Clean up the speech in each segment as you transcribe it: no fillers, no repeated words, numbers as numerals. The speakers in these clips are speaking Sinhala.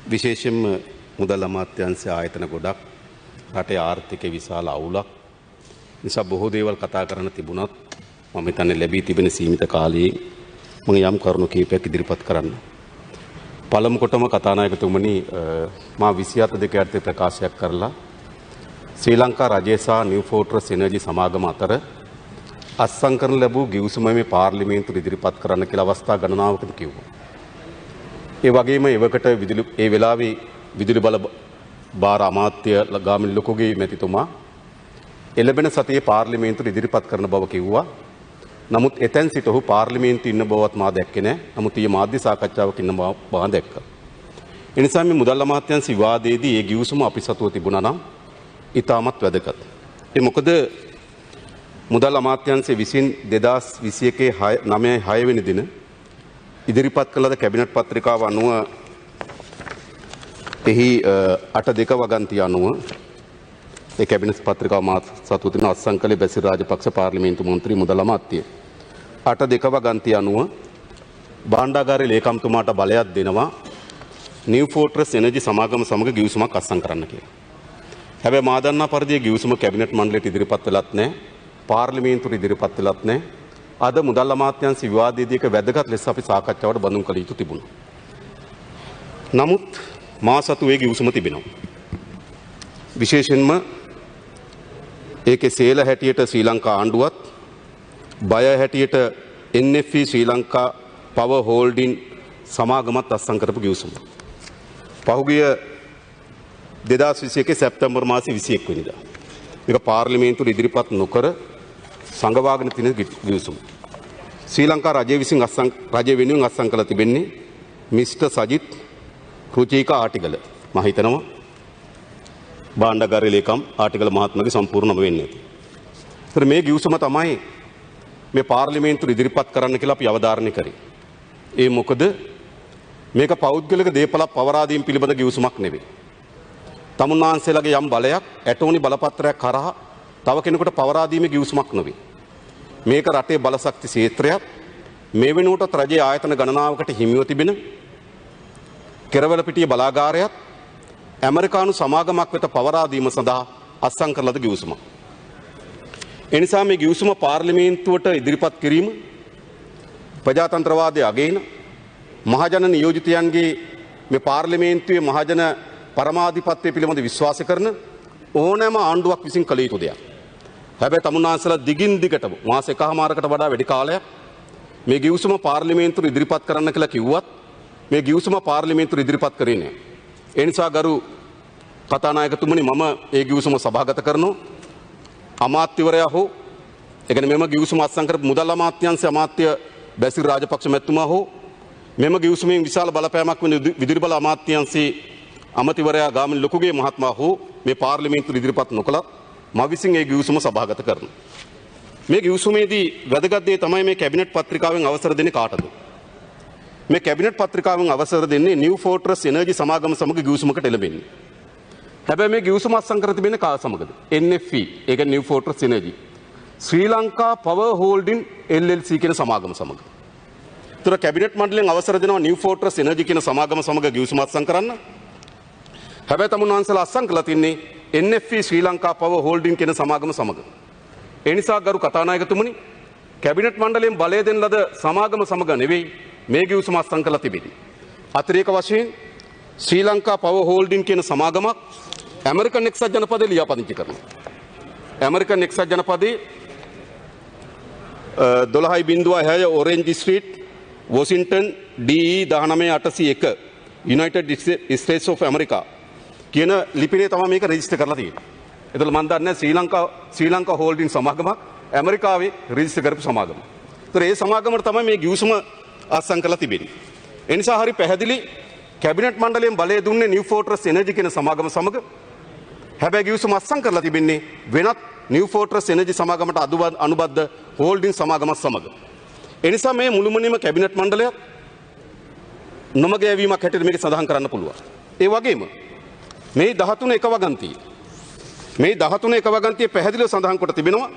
විශේෂයෙන්ම මුදල් අමාත්‍යාංශ ආයතන ගොඩක් රටේ ආර්ථිකයේ විශාල අවුලක් නිසා බොහෝ දේවල් කතා කරන්න තිබුණත් මම හිතන්නේ ලැබී තිබෙන සීමිත කාලයේ මම යම් කරුණු කිහිපයක් ඉදිරිපත් කරන්න. පළමු කොටම කතානායකතුමනි මා 27 යටතේ ප්‍රකාශයක් කරලා ශ්‍රී ලංකා රජය සහ නිව් ෆෝර්ට්‍රස් එනර්ජි සමාගම අතර අත්සන් කරන ලැබූ ගිවිසුම මේ පාර්ලිමේන්තුවට ඉදිරිපත් කරන්න කියලා අවස්ථා ගණනාවකදී කිව්වා. ඒ වගේම එවකට ඒ වෙලාවේ විදුලි බල භාර අමාත්‍ය ගාමිණී ලොකුගේ මැතිතුමා එළබෙන සතියේ පාර්ලිමේන්තුවට ඉදිරිපත් කරන බව කිව්වා. නමුත් එතෙන් සිට ඔහු පාර්ලිමේන්තුවේ ඉන්න බවත් මා දැක්කේ නැහැ. නමුත් ඊයේ මාධ්‍ය සාකච්ඡාවක ඉන්න බව මා දැක්කා. ඒ නිසා මේ මුදල් අමාත්‍යාංශ විවාදයේදී ඒ ගිවිසුම අපි සතුව තිබුණා නම් ඉතාමත් වැදගත්. ඒ මොකද මුදල් අමාත්‍යාංශය විසින් 2021 9 වෙනි දින ඉදිරිපත් කළ කැබිනට් පත්‍රිකාව අනුව එහි 8.2 වගන්තිය අනුව ඒ කැබිනට් පත්‍රිකාව මා සතුව තිබෙන අත්සන් කළේ බැසිල් රාජපක්ෂ පාර්ලිමේන්තු මන්ත්‍රී මුදල් අමාත්‍ය 8.2 වගන්තිය අනුව භාණ්ඩාගාරයේ ලේකම්තුමාට බලයක් දෙනවා නිව් ෆෝර්ට්‍රස් එනර්ජි සමාගම සමග ගිවිසුමක් අත්සන් කරන්න කියලා. හැබැයි මා දන්නා පරිදි ගිවිසුම කැබිනට් මණ්ඩලයට ඉදිරිපත් වෙලත් නැහැ. පාර්ලිමේන්තුවට ඉදිරිපත් වෙලත් නැහැ. අද මුදල් අමාත්‍යාංශ විවාදයේදී එක වැදගත් ලෙස අපි සාකච්ඡාවට බඳුන් කළ යුතු තිබුණා. නමුත් මා සතු ඒ ගිවිසුම තිබෙනවා. විශේෂයෙන්ම ඒකේ සේල හැටියට ශ්‍රී ලංකා ආණ්ඩුවත් බය හැටියට NFE ශ්‍රී ලංකා පවර් හෝල්ඩින් සමාගමත් අත්සන් කරපු ගිවිසුම. පහුගිය 2021 සැප්තැම්බර් මාසයේ 21 වෙනිදා. මේක පාර්ලිමේන්තුවට ඉදිරිපත් නොකර සංගවාගෙන තියෙන ගිවිසුම. ශ්‍රී ලංකා රජය විසින් රජය වෙනුවෙන් අත්සන් කළ තිබෙන්නේ මිස්ටර් සජිත් රුචිකා ආටිගල. මම හිතනවා භාණ්ඩාගාරයේ ලේකම් ආටිගල මහත්මයාගේ සම්පූර්ණම වෙන්නේ නැති. ඒතර මේ ගිවිසුම තමයි මේ පාර්ලිමේන්තුවට ඉදිරිපත් කරන්න කියලා අපි අවධාරණය කරේ. ඒ මොකද මේක පෞද්ගලික දේපල පවරාදීම් පිළිබඳ ගිවිසුමක් නෙවෙයි. තමුන්නාන්සේලාගේ යම් බලයක් ඇටෝනි බලපත්‍රයක් කරා තව කෙනෙකුට පවරා දීමේ ගිවිසුමක් නොවේ. මේක රටේ බලශක්ති ක්ෂේත්‍රයක් මේ වෙනුවට රජයේ ආයතන ගණනාවකට හිමිව තිබෙන කෙරවලපිටිය බලාගාරයක් ඇමරිකානු සමාගමක් වෙත පවරා දීම සඳහා අත්සන් කරන ලද ගිවිසුමක්. ඒ නිසා මේ ගිවිසුම පාර්ලිමේන්තුවට ඉදිරිපත් කිරීම ප්‍රජාතන්ත්‍රවාදයේ අගයන මහජන නියෝජිතයන්ගේ මේ පාර්ලිමේන්තුවේ මහජන පරමාධිපත්‍යය පිළිබඳ විශ්වාස කරන ඕනෑම ආණ්ඩුවක් විසින් කළ යුතු දෙයක්. හැබැයි තමුන්නාන්සලා දිගින් දිගටම මාස එකහමාරකට වඩා වැඩි කාලයක් මේ ගිවිසුම පාර්ලිමේන්තුවට ඉදිරිපත් කරන්න කියලා කිව්වත් මේ ගිවිසුම පාර්ලිමේන්තුවට ඉදිරිපත් කරේ නැහැ. ඒ නිසා ගරු කතානායකතුමනි මම ඒ ගිවිසුම සභාගත කරනවා. අමාත්‍යවරයා හෝ ඒ කියන්නේ මෙම ගිවිසුම අත්සන් කරපු මුදල් අමාත්‍යාංශ අමාත්‍ය බැසිල් රාජපක්ෂ මැතිතුමා හෝ මෙම ගිවිසුමෙන් විශාල බලපෑමක් වෙන විදුලි බල අමාත්‍යාංශයේ අමාත්‍යවරයා ගාමිණී ලොකුගේ මහත්මයා හෝ මේ පාර්ලිමේන්තුවට ඉදිරිපත් නොකළත් මා විසින් ඒ ගිවිසුම සභාගත කරනවා. මේ ගිවිසුමේදී වැදගත් දේ තමයි මේ කැබිනට් පත්‍රිකාවෙන් අවසර දෙන්නේ කාටද? මේ කැබිනට් පත්‍රිකාවෙන් අවසර දෙන්නේ නිව් ෆෝර්ට්‍රස් එනර්ජි සමාගම සමග ගිවිසුමකට එළඹෙන්නේ. හැබැයි මේ ගිවිසුම අත්සන් කර තිබෙන්නේ කා සමගද? NFE ඒක නිව් ෆෝර්ට්‍රස් එනර්ජි ශ්‍රී ලංකා පවර් හෝල්ඩින් LLC කියන සමාගම සමග. ඒතර කැබිනට් මණ්ඩලයෙන් අවසර දෙනවා නිව් ෆෝර්ට්‍රස් එනර්ජි කියන සමාගම සමග ගිවිසුම අත්සන් කරන්න. හැබැයි තමුන්වහන්සේලා අත්සන් කළා තින්නේ NFE ශ්‍රී ලංකා පවර් හෝල්ඩින් කියන සමාගම සමග. ඒ නිසා ගරු කතානායකතුමනි කැබිනට් මණ්ඩලයෙන් බලය දෙන ලද සමාගම සමග නෙවෙයි මේ ගිවිසුම අත්සන් කළා තිබෙන්නේ. අතිරේක වශයෙන් ශ්‍රී ලංකා පවර් හෝල්ඩින් කියන සමාගමක් ඇමරිකන් එක්සත් ජනපදයේ ලියාපදිංචි කරනවා. ඇමරිකන් එක්සත් ජනපදයේ 12.6 orange street Washington DE 19801 united states of America කියන ලිපිනේ තමයි මේක රෙජිස්ටර් කරලා තියෙන්නේ. ඒතකොට මම දන්නේ ශ්‍රී ලංකා හෝල්ඩින් සමාගමක් ඇමරිකාවේ රෙජිස්ටර් කරපු සමාගමක්. ඒතකොට ඒ සමාගමට තමයි මේ ගිවිසුම අත්සන් කරලා තිබෙන්නේ. ඒ නිසා හරි පැහැදිලි කැබිනට් මණ්ඩලයෙන් බලය දුන්නේ නිව් ෆෝර්ට්‍රස් එනර්ජි කියන සමාගම සමග. හැබැයි ගිවිසුම අත්සන් කරලා තිබෙන්නේ වෙනත් නිව් ෆෝර්ට්‍රස් එනර්ජි සමාගමට අනුබද්ධ හෝල්ඩින් සමාගමක් සමග. ඒ නිසා මේ මුළුමනින්ම කැබිනට් මණ්ඩලය නොමග යැවීමක් හැටියට මේක සඳහන් කරන්න පුළුවන්. ඒ වගේම මේ 13 එක වගන්තිය මේ 13 එක වගන්තිය පැහැදිලිව සඳහන් කොට තිබෙනවා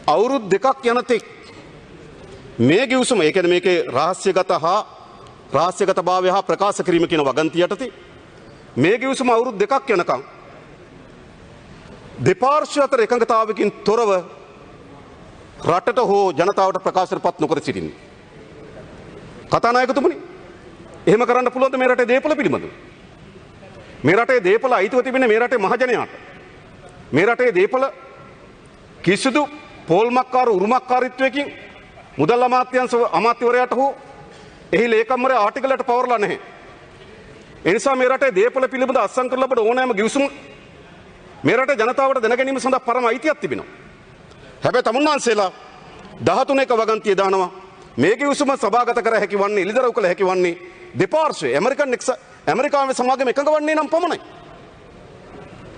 අවුරුදු දෙකක් යනතෙක් මේ ගිවිසුම ඒ කියන්නේ මේකේ රහස්‍යගත භාවය හා ප්‍රකාශ කිරීම කියන වගන්තිය යටතේ මේ ගිවිසුම අවුරුදු දෙකක් යනකම් දෙපාර්ශ්ව අතර එකඟතාවකින් තොරව රටට හෝ ජනතාවට ප්‍රකාශනපත් නොකර සිටින්නේ. කතානායකතුමනි, එහෙම කරන්න පුළුවන්ද මේ රටේ දේපොළ පිළිබඳව? මේ රටේ දේපොළ අයිතිව තිබෙන්නේ මේ රටේ මහජනයාට. මේ රටේ දේපොළ කිසිදු පෝල්මක්කාර උරුමකාරීත්වයකින් මුදල් අමාත්‍යවරයාට හෝ එහි ලේකම්වරයා ආටිකලයට පවරලා නැහැ. ඒ නිසා මේ රටේ දේපොළ පිළිබඳ අත්සන් කරලා ලබන ඕනෑම ගිවිසුම මේ රටේ ජනතාවට දැන ගැනීම සඳහා පරම අයිතියක් තිබෙනවා. හැබැයි තමුන්නාන්සේලා 13ක වගන්තිය දානවා මේ ගිවිසුම සභාගත කර හැකි වන්නේ එළිදරව් කළ හැකි වන්නේ දෙපාර්ශ්වයේ ඇමරිකාවේ සමාගම එකඟ වන්නේ නම් පමණයි.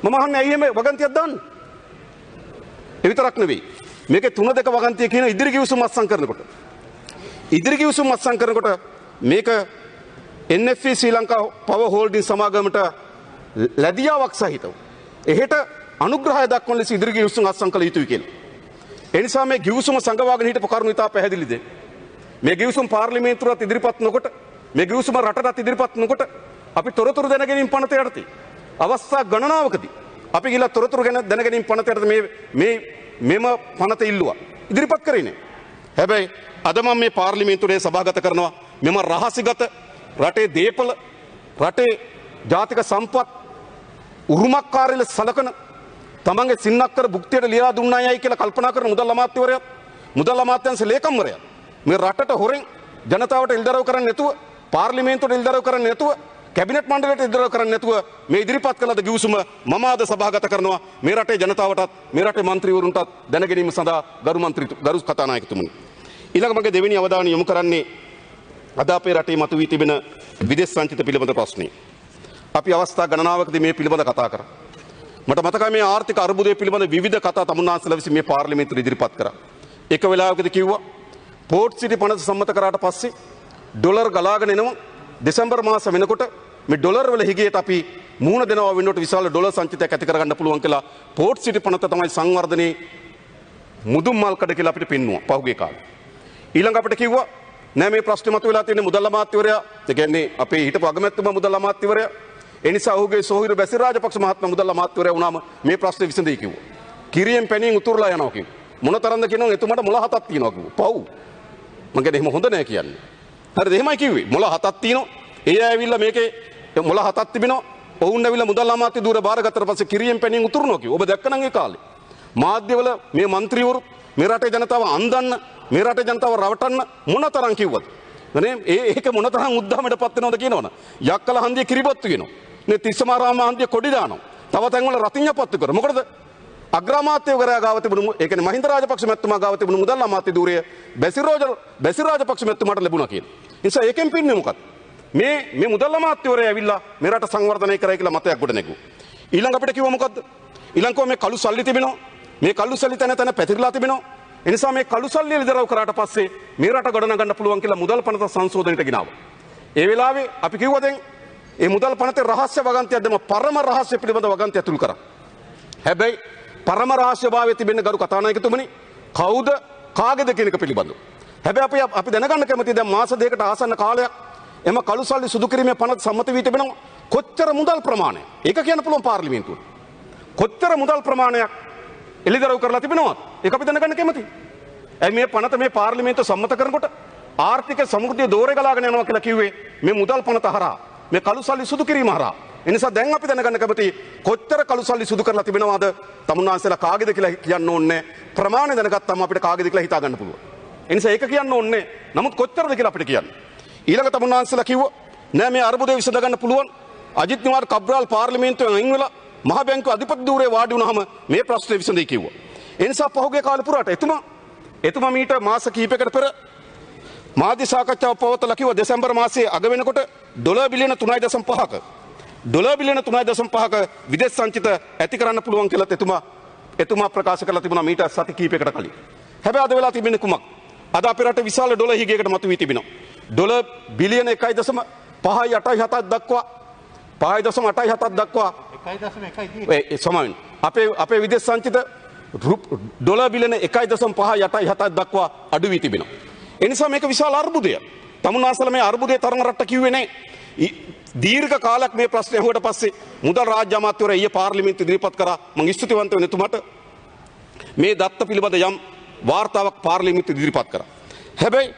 මම අහන්නේ ඇයි මේ වගන්තියක් දාන්නේ? ඒ විතරක් නෙවෙයි. මේකේ 3-2 වගන්තිය කියන ඉදිරි ගිවිසුම් අත්සන් කරනකොට මේක NFE ශ්‍රී ලංකා පවර් හෝල්ඩින් සමාගමට ලැබියාවක් සහිතව එහෙට අනුග්‍රහය දක්වන ලෙස ඉදිරි ගිවිසුම් අත්සන් කළ යුතුයි කියලා. ඒ නිසා මේ ගිවිසුම සංගවාගෙන හිටපු කරුණු ඉතා පැහැදිලිද? මේ ගිවිසුම් පාර්ලිමේන්තුවට ඉදිරිපත් නොකොට මේ ගිවිසුම රටට ඉදිරිපත් නොකොට අපි තොරතුරු දැනගැනීම පනත යටතේ අවස්ථා ගණනාවකදී අපි ගිහලා තොරතුරු ගැන දැනගැනීම පනත යටතේ මෙම පනත ඉල්ලුවා. ඉදිරිපත් කරේ නෑ. හැබැයි අද මම මේ පාර්ලිමේන්තුවේ සභාගත කරනවා මෙම රහසිගත රටේ දේපල රටේ ජාතික සම්පත් උරුමකාරීල සලකන තමන්ගේ සින්නක්කර භුක්තියට ලියලා දුන්නායයි කියලා කල්පනා කරන මුදල් අමාත්‍යාංශ ලේකම්වරයා මේ රටට හොරෙන් ජනතාවට එල්දරව් කරන්නේ නැතුව පාර්ලිමේන්තුවට එල්දරව් කරන්නේ නැතුව කැබිනට් මණ්ඩලයට එල්දරව් කරන්නේ නැතුව මේ ඉදිරිපත් කළ ගිවිසුම මම අද සභාගත කරනවා මේ රටේ ජනතාවටත් මේ රටේ മന്ത്രിවරුන්ටත් දැනගැනීම සඳහා ගරු කතානායකතුමනි. ඊළඟ මගේ දෙවෙනි අවධානය යොමු කරන්නේ අද අපේ රටේ මතුවී තිබෙන විදේශ සංචිත පිළිබඳ ප්‍රශ්නේ. අපි අවස්ථා ගණනාවකදී මේ පිළිබඳ කතා කරා. මට මතකයි මේ ආර්ථික අර්බුදය පිළිබඳ විවිධ කතා තමුන්නාන්සලා විසින් මේ පාර්ලිමේන්තුවේ ඉදිරිපත් කරා. එක වෙලාවකදී කිව්වා පෝට් සිටි පනත සම්මත කරාට පස්සේ ඩොලර් ගලාගෙන එනවා දෙසැම්බර් මාස වෙනකොට මේ ඩොලර් වල හිගයට අපි මූණ දෙනවා වෙනුවට විශාල ඩොලර් සංචිතයක් ඇති කරගන්න පුළුවන් කියලා පෝට් සිටි පනත තමයි සංවර්ධනයේ මුදුන් මල්කඩ කියලා අපිට පෙන්වුවා පහුගිය කාලේ. ඊළඟ අපිට කිව්වා නෑ මේ ප්‍රශ්නේ මතුවලා තියෙන්නේ මුදල් අමාත්‍යවරයා ඒ කියන්නේ අපේ හිටපු අගමැතිතුමා මුදල් අමාත්‍යවරයා ඒ නිසා ඔහුගේ සොහොයුරු බැසිල් රාජපක්ෂ මහත්මයා මුදල් අමාත්‍යවරයා වුණාම මේ ප්‍රශ්නේ විසඳෙයි කිව්වා. කිරියෙන් පැණියෙන් උතුරලා යනවා කිව්වා. මොනතරම්ද කියනවා එතුමාට මොළ 7ක් තියෙනවා කිව්වා. පව්. මං කියන්නේ එහෙම හොඳ නෑ කියන්නේ. හරිද? එහෙමයි කිව්වේ. මොළ 7ක් තියෙනවා. ඒ ඇවිල්ලා මේකේ මොළ 7ක් තිබෙනවා. ඔවුන් ඇවිල්ලා මුදල් අමාත්‍ය ධූර බාරගත්තට පස්සේ කිරියෙන් පැණියෙන් උතුරනවා කිව්වා. ඔබ දැක්කනම් ඒ කාලේ. මාධ්‍යවල මේ മന്ത്രിවරු මේ රටේ ජනතාව අන්දන්න මේ රටේ ජනතාව රවටන්න මොනතරම් කිව්වද? ඒක මොනතරම් උද්දාමයටපත් වෙනවද කියනවනේ. යක්කල හන්දිය කිරිබත්තු කියනවා. මේ තිස්සමාරාම හන්දිය කොඩි දානවා. තව තැන්වල රතිඤ්ඤපත්තු කර. මොකටද? අග්‍රාමාත්‍යවරයා ගාව තිබුණු ඒ කියන්නේ මහින්ද රාජපක්ෂ මැතිතුමා ගාව තිබුණු මුදල් අමාත්‍ය ධූරය බැසිල් රාජපක්ෂ මැතිතුමාට ලැබුණා කියන. නිසා ඒකෙන් පින්නේ මොකක්ද? මේ මුදල් අමාත්‍යවරයා ඇවිල්ලා මේ රට සංවර්ධනය කරයි කියලා මතයක් ගොඩ නැගුවා. ඊළඟ අපිට කිව්ව මොකද්ද? ඊළඟ මේ කළු සල්ලි තිබෙනවා. මේ කළු සල්ලි තැන පැතිරලා තිබෙනවා. එනිසා මේ කළු සල්ලි එළිදරව් කරාට පස්සේ මේ රට ගොඩනගන්න පුළුවන් කියලා මුදල් පනත සංශෝධනයට ගෙනාවා. ඒ වෙලාවේ අපි කිව්වා දැන් මේ මුදල් පනතේ රහස්‍ය වගන්තියක් දෙම පරම රහස්‍ය පිළිබඳ වගන්තිය ඇතුළු කරා. හැබැයි පරම රහස්‍යභාවයේ තිබෙන ගරු කතානායකතුමනි කවුද කාගේද කියන එක පිළිබඳව. හැබැයි අපි දැනගන්න කැමතියි දැන් මාස දෙකකට ආසන්න කාලයක් එම කළු සල්ලි සුදු කිරීමේ පනත සම්මත වී තිබෙනවා. කොච්චර මුදල් ප්‍රමාණයක්? ඒක කියන්න පුළුවන් පාර්ලිමේන්තුවට. කොච්චර මුදල් ප්‍රමාණයක් එළිදරව් කරලා තිබෙනවද? ඒක අපි දැනගන්න කැමතියි. ඇයි මේ පනත මේ පාර්ලිමේන්තුව සම්මත කරනකොට ආර්ථික සමෘද්ධිය දෝරේ ගලාගෙන යනවා කියලා කිව්වේ මේ මුදල් පනත හරහා මේ කළු සල්ලි සුදු කිරීම හරහා. ඒ නිසා දැන් අපි දැනගන්න කැමතියි කොච්චර කළු සල්ලි සුදු කරලා තිබෙනවද? තමුන්නාන්සලා කාගේද කියලා කියන්න ඕනේ. ප්‍රමාණය දැනගත්තාම අපිට කාගේද කියලා හිතා ගන්න පුළුවන්. ඒ නිසා ඒක කියන්න ඕනේ. නමුත් කොච්චරද කියලා අපිට කියන්න. ඊළඟ තමුන්නාන්සලා කිව්වා නෑ මේ අර්බුදය විසඳ ගන්න පුළුවන්. අජිත් නිවාඩ් කබ්‍රාල් පාර්ලිමේන්තුවෙන් අයින් වෙලා මහ බැංකුව අධිපති ධූරේ වාඩි වුණාම මේ ප්‍රශ්නේ විසඳෙයි කිව්වා. ඒ නිසා පහුගිය කාලේ පුරාට එතුමා මීට මාස කිහිපයකට පෙර මාධ්‍ය සාකච්ඡාවක් පවත්වලා කිව්වා දෙසැම්බර් මාසයේ අග වෙනකොට ඩොලර් බිලියන 3.5ක විදේශ සංචිත ඇති කරන්න පුළුවන් කියලා එතුමා ප්‍රකාශ කරලා තිබුණා මීට සති කිහිපයකට කලින්. හැබැයි අද වෙලා තිබෙන්නේ කුමක්? අද අපේ රටේ විශාල ඩොලර් හිගයකට මතුවී තිබෙනවා. ඩොලර් බිලියන 1.587ක් දක්වා 5.87ක් දක්වා 1.1 සමාවෙන් අපේ විදේශ සංචිත ඩොලර් බිලියන 1.587ක් දක්වා අඩු වී තිබෙනවා. ඒ නිසා මේක විශාල අර්බුදයක්. තමුන්නාන්සලා මේ අර්බුදයේ තරම රට්ට කිව්වේ නැහැ. දීර්ඝ කාලයක් මේ ප්‍රශ්නේ අහුවට පස්සේ මුදල් රාජ්‍ය අමාත්‍යවරයා ඊයේ පාර්ලිමේන්තු ඉදිරිපත් කරා. මම ස්තුතිවන්ත වෙන එතුමාට මේ දත්ත පිළිබඳ යම් වාර්තාවක් පාර්ලිමේන්තු ඉදිරිපත් කරා. හැබැයි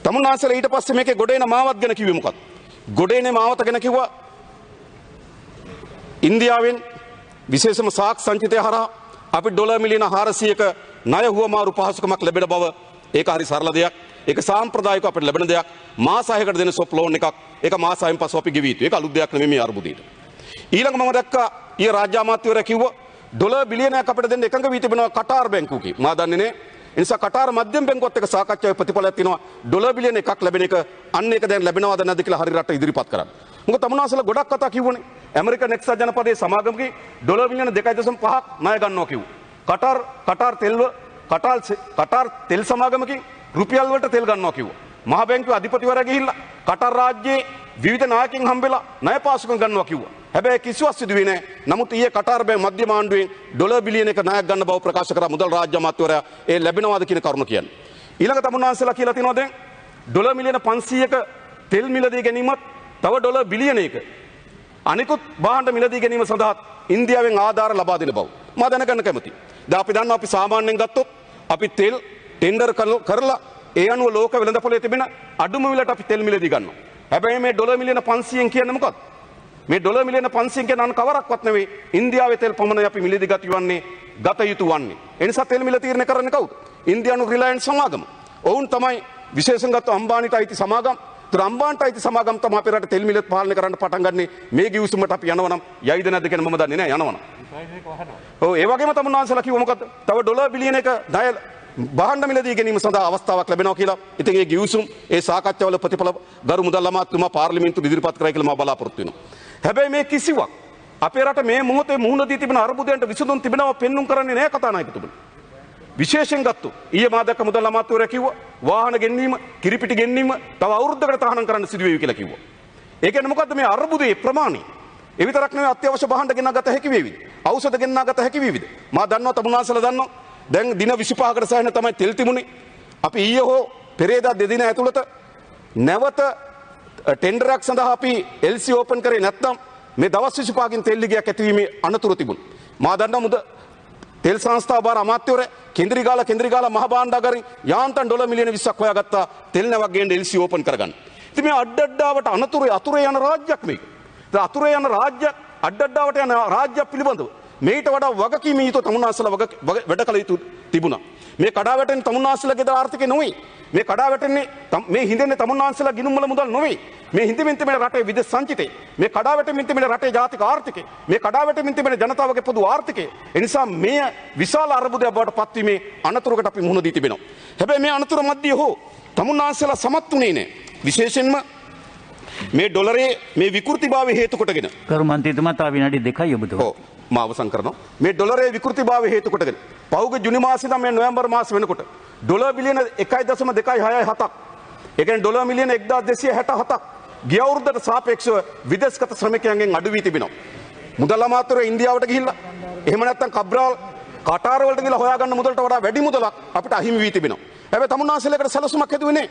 තමුන්නාන්සලා ඊට පස්සේ මේකේ ගොඩේන මාවත් ගැන කිව්වේ මොකක්ද? ගොඩේනේ මාවත ගැන කිව්වා ඉන්දියාවෙන් විශේෂම සාක් සංචිතය හරහා අපි ඩොලර් මිලියන 400ක ණය හුවමාරු පහසුකමක් ලැබෙන බව ඒක හරි සරල දෙයක්. ඒක සාම්ප්‍රදායිකව අපිට ලැබෙන දෙයක්. මාස 6කට දෙන සොප් ලෝන් එකක්. ඒක මාස 6න් පස්සේ අපි ගෙවී යුතුයි. ඒක අලුත් දෙයක් නෙමෙයි මේ අර්බුදයට. ඊළඟ මම දැක්කා ඊයේ රාජ්‍ය අමාත්‍යවරයා කිව්වා ඩොලර් බිලියනයක් අපිට දෙන්න එකඟ වී තිබෙනවා කටාර් බැංකුවකින්. මා දන්නේ නේ. ඒ නිසා කටාර් මධ්‍යම බැංකුවත් එක්ක සාකච්ඡාවේ ප්‍රතිඵලයක් තියෙනවා. ඩොලර් බිලියන එකක් ලැබෙන එක අන්න ඒක දැන් ලැබෙනවද නැද්ද කියලා හරි රට ඉදිරිපත් කරන්න. මොකද තමුන්නාන්සලා ගොඩක් කතා කිව්වනේ. ඇමරිකන් එක්සත් ජනපදයේ සමාගමකේ ඩොලර් බිලියන 2.5ක් ණය ගන්නවා කිව්වා. කටාර් තෙල් සමාගමකින් රුපියල් වලට තෙල් ගන්නවා කිව්වා. මහ බැංකුවේ අධිපතිවරයා ගිහිල්ලා කටාර් රාජ්‍යයේ විවිධ නායකයන් හම්බෙලා ණය පාසුකම් ගන්නවා කිව්වා. හැබැයි කිසිවක් සිදු වෙන්නේ නැහැ. නමුත් ඊයේ කටාර් මධ්‍යම ආණ්ඩුවෙන් ඩොලර් බිලියන එක ණයක් ගන්න බව ප්‍රකාශ කරා මුදල් රාජ්‍ය අමාත්‍යවරයා. ඒ ලැබෙනවාද කියන කරුණ කියන්නේ. ඊළඟ තමුන්නාන්සලා කියලා තියෙනවා දැන් ඩොලර් මිලියන 500ක තෙල් මිලදී ගැනීමත් තව ඩොලර් බිලියනයක අනිකුත් භාණ්ඩ මිලදී ගැනීම සඳහා ඉන්දියාවෙන් ආධාර ලබා දෙන බව මම දැනගන්න කැමතියි. දැන් අපි දන්නවා අපි සාමාන්‍යයෙන් ගත්තොත් අපි තෙල් ටෙන්ඩර් කරලා ඒ අනුව ලෝක වෙළඳපොලේ තිබෙන අඩුම මිලට අපි තෙල් මිලදී ගන්නවා. හැබැයි මේ ඩොලර් මිලියන 500න් කියන්නේ මොකක්ද? මේ ඩොලර් මිලියන 500න් කියන අන කවරක්වත් නෙවෙයි ඉන්දියාවේ තෙල් පමණයි අපි මිලදී ගත යුතු වන්නේ. ඒ නිසා තෙල් මිල තීරණය කරන්නේ කවුද? ඉන්දියානු රිලයන්ස් සමාගම. ඔවුන් තමයි විශේෂයෙන් ගත්ත අම්බානිට අයිති සමාගම්. අම්බාන්ට අයිති සමාගම් තමයි අපේ රට තෙල් මිල පාලනය කරන්න පටන් ගන්නේ. මේ ගිවිසුමට අපි යනවා නම් යයිද නැද්ද කියන මම දන්නේ නැහැ යනවා නම්. ඔව් ඒ වගේම තමුන්නාන්සලා කිව්ව මොකද්ද? තව ඩොලර් බිලියන එක ණය භාණ්ඩ මිලදී ගැනීම සඳහා අවස්ථාවක් ලැබෙනවා කියලා. ඉතින් ඒ ගිවිසුම් ඒ සාකච්ඡාවල ප්‍රතිඵල ගරු මුදල් අමාත්‍යතුමා පාර්ලිමේන්තුවට ඉදිරිපත් කරයි කියලා මම බලාපොරොත්තු වෙනවා. හැබැයි මේ කිසිවක් අපේ රට මේ මොහොතේ මුහුණ දී තිබෙන අර්බුදයන්ට විසඳුම් තිබෙනවා පෙන්눔 කරන්නේ නැහැ කතානායකතුමනි. විශේෂයෙන් ගත්තොත් ඊයේ මා දැක්ක මුදල් අමාත්‍යවරයා කිව්වා වාහන ගෙන්වීම, කිරිපිටි ගෙන්වීම තව අවුරුද්දකට තහනම් කරන්න සිදු වෙවි කියලා කිව්වා. ඒ කියන්නේ මොකද්ද මේ අර්බුදයේ ප්‍රමාණය? ඒ විතරක් නෙවෙයි අත්‍යවශ්‍ය භාණ්ඩ ගෙනාගත හැකි වේවිද? ඖෂධ ගෙනාගත හැකි වේවිද? මා දන්නවා තමුන්නාන්සලා දන්නවා දැන් දින 25කට සෑහෙන තමයි තෙල් තිබුණේ. අපි ඊයේ හෝ පෙරේදා දෙදින ඇතුළත නැවත ටෙන්ඩරයක් සඳහා අපි LC ඕපන් කරේ නැත්නම් මේ දවස් 25කින් තෙල් ලිගයක් ඇතිවීමේ අනතුරු තිබුණා. මා දන්නවා තෙල් සංස්ථාව බාර අමාත්‍යවරයා කෙන්ද්‍රිගාලා මහ භාණ්ඩාගාරින් යාන්තම් ඩොලර් මිලියන 20ක් හොයාගත්තා තෙල් නැවක් ගේන්න LC ඕපන් කරගන්න. ඉතින් මේ අඩඩාවට අතුරේ යන රාජ්‍යයක් මේක. ඒ අතුරේ යන රාජ්‍යයක් අඩඩාවට යන රාජ්‍යයක් පිළිබඳව මේට වඩා වගකීම් යුතු තමුන්නාන්සලා වැඩ කළ යුතු තිබුණා. මේ කඩා වැටෙන තමුන්නාන්සලාගේ ආර්ථිකය නොවේ. මේ කඩා වැටෙන්නේ මේ හිඳෙන්නේ තමුන්නාන්සලා ගිණුම් වල මුදල් නොවේ. මේ හිඳෙමින් තිබෙන රටේ විදේශ සංචිතේ. මේ කඩා වැටෙමින් තිබෙන රටේ ජාතික ආර්ථිකය. මේ කඩා වැටෙමින් තිබෙන ජනතාවගේ පොදු ආර්ථිකය. ඒ නිසා මේ විශාල අර්බුදයක් බවට පත්වීමේ අනතුරකට අපි මුහුණ දී තිබෙනවා. හැබැයි මේ අනතුර මැද්දේ හෝ තමුන්නාන්සලා සමත් වුණේ නැහැ. විශේෂයෙන්ම මේ ඩොලරේ මේ විකෘතිභාවය හේතු කොටගෙන කරු මන්ත්‍රීතුමා තව විනාඩි 2යි ඔබතුමා. මම අවසන් කරනවා. මේ ඩොලරේ විකෘතිභාවය හේතු කොටගෙන පෞග ජුනි මාසෙ ඉඳන් මේ නොවැම්බර් මාස වෙනකොට ඩොලර් බිලියන 1.267ක් ඒ කියන්නේ ඩොලර් මිලියන 1267ක් ගිය අවුරුද්දට සාපේක්ෂව විදේශගත ශ්‍රමිකයන්ගෙන් අඩු වී තිබෙනවා. මුදල් අමාත්‍යවරයා ඉන්දියාවට ගිහිල්ලා එහෙම නැත්නම් කබ්‍රාල් කටාර වලට ගිහිල්ලා හොයාගන්න මුදලට වඩා වැඩි මුදලක් අපිට අහිමි වී තිබෙනවා. හැබැයි තමුන්නාන්සලයකට සැලසුමක් හැදුවේ නැහැ.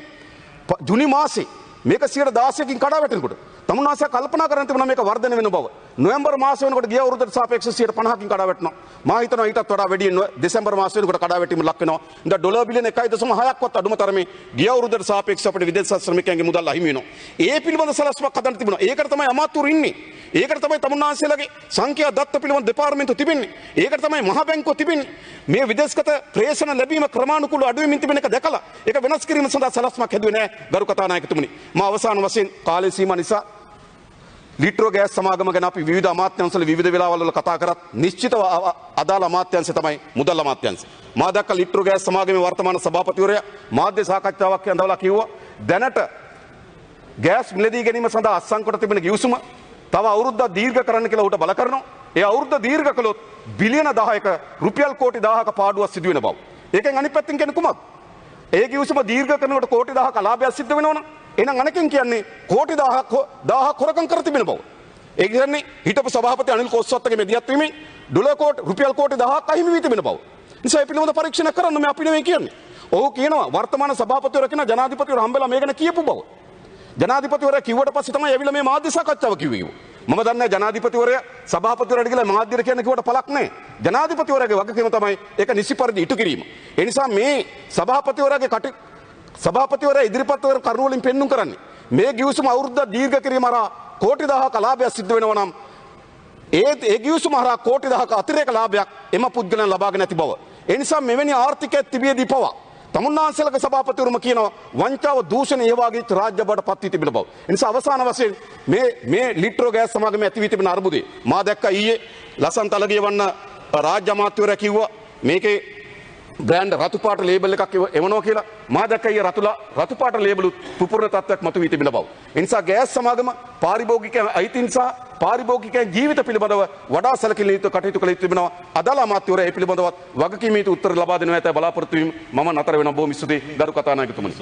ජුනි මාසේ මේක 16%කින් කඩා වැටෙනකොට තමුන්නාන්සල කල්පනා කරන් තිබුණා මේක වර්ධනය වෙන බව. නොවැම්බර් මාස වෙනකොට ගිය අවුරුද්දට සාපේක්ෂව 50%කින් කඩා වැටෙනවා. මා හිතනවා ඊටත් වඩා වැඩි දෙසැම්බර් මාස වෙනකොට කඩා වැටීම ලක් වෙනවා. ඉතින් ඩොලර් බිලියන 1.6ක්වත් අඩුම තරමේ ගිය අවුරුද්දට සාපේක්ෂව අපිට විදේශ ශ්‍රමිකයන්ගේ මුදල් අහිමි වෙනවා. ඒ පිළිබඳ සැලසුමක් හදන්න තිබුණා. ඒකට තමයි අමාත්‍යවරු ඉන්නේ. ඒකට තමයි තමුන්නාන්සලගේ සංඛ්‍යා දත්ත පිළිබඳ දෙපාර්තමේන්තුව තිබෙන්නේ. ඒකට තමයි මහ බැංකුව තිබෙන්නේ. මේ විදේශගත ප්‍රේෂණ ලැබීම ක්‍රමානුකූලව අඩු වෙමින් තිබෙන එක දැකලා ඒක වෙනස් කිරීම සඳහා සැලසුමක් හැදුවේ නැහැ ගරු කතානායකතුමනි. මා අවසාන වශයෙන් කාලය සීමා නිසා ලිට්‍රෝ ගෑස් සමාගම ගැන අපි විවිධ අමාත්‍යංශවල විවිධ වෙලාවල් වල කතා කරත් නිශ්චිත අදාළ අමාත්‍යංශය තමයි මුදල් අමාත්‍යංශය. මා දැක්ක ලිට්‍රෝ ගෑස් සමාගමේ වර්තමාන සභාපතිවරයා මාධ්‍ය සාකච්ඡාවක් යඳවලා කිව්වා දැනට ගෑස් මිලදී ගැනීම සඳහා අත්සන් කොට තිබෙන ගිවිසුම තව අවුරුද්දක් දීර්ඝ කරන්න කියලා උට බල කරනවා. ඒ අවුරුද්ද දීර්ඝ කළොත් බිලියන 10ක රුපියල් කෝටි 1000ක පාඩුවක් සිදු වෙන බව. ඒකෙන් අනිත් පැත්තෙන් කියන්නේ කුමක්ද? ඒ ගිවිසුම දීර්ඝ කරනකොට කෝටි 1000ක ලාභයක් සිද්ධ වෙනවනම් එහෙනම් අනකින් කියන්නේ කෝටි 1000ක් හොරකම් කර තිබෙන බව. ඒ කියන්නේ හිටපු සභාපති අනිල් කොස්සොත්තගේ මෙදියත් වීමෙන් රුපියල් කෝටි 1000ක් අහිමි වී තිබෙන බව. නිසා මේ පිළිබඳ පරීක්ෂණ කරන්න මේ අපි නෙවෙයි කියන්නේ. ඔව් කියනවා වර්තමාන සභාපතිවරු කියන ජනාධිපතිවරු හම්බෙලා මේ ගැන කියපු බව. ජනාධිපතිවරයා කිව්වට පස්සේ තමයි ඇවිල්ලා මේ මාධ්‍ය සාකච්ඡාව කිව්වේ. මම දන්නේ ජනාධිපතිවරයා සභාපතිවරයාට කියලා මාධ්‍යර කියන කිව්වට පළක් නැහැ. ජනාධිපතිවරයාගේ වගකීම තමයි ඒක නිසි පරිදි ඉටු කිරීම. ඒ නිසා මේ සභාපතිවරයා ඉදිරිපත් කරන කරුණු වලින් පෙන්눔 කරන්නේ මේ ගිවිසුම අවුරුද්ද දීර්ඝ කිරීම හරහා කෝටි 1000ක ලාභයක් සිද්ධ වෙනවා නම් ඒ ගිවිසුම හරහා කෝටි 1000ක අතිරේක ලාභයක් එම පුද්ගලයන් ලබාගෙන නැති බව. ඒ නිසා මෙවැනි ආර්ථිකයක් තිබියදී පවා තමුන්නාන්සේලගේ සභාපතිවරුම කියනවා වංචාව දූෂණ ඒ වාගේ රාජ්‍ය බවට පත් වී තිබෙන බව. ඒ නිසා අවසාන වශයෙන් මේ ලිට්‍රෝ ගෑස් සමාගමේ ඇති වී තිබෙන අර්බුදේ මා දැක්කා ඊයේ ලසන්ත අලගියවන්න රාජ්‍ය අමාත්‍යවරයා කිව්වා මේකේ බ්‍රෑන්ඩ් රතු පාට ලේබල් එකක් එවනවා කියලා. මා දැක්කා ඊයේ රතු පාට ලේබල් පුපුරන තත්ත්වයක් මතු වී තිබෙන බව. ඒ නිසා ගෑස් සමාගම පාරිභෝගිකයන් අයිතීන් සහ පාරිභෝගිකයන් ජීවිත පිළිබඳව වඩා සැලකිලි යුතු කටයුතු කළ යුතු වෙනවා. අදාළ අමාත්‍යවරයා ඒ පිළිබඳවත් වගකීම් යුතු උත්තර ලබා දෙනවා ඇතැයි බලාපොරොත්තු වීම මම නතර වෙන බොහොම ස්තුතියි ගරු කතානායකතුමනි.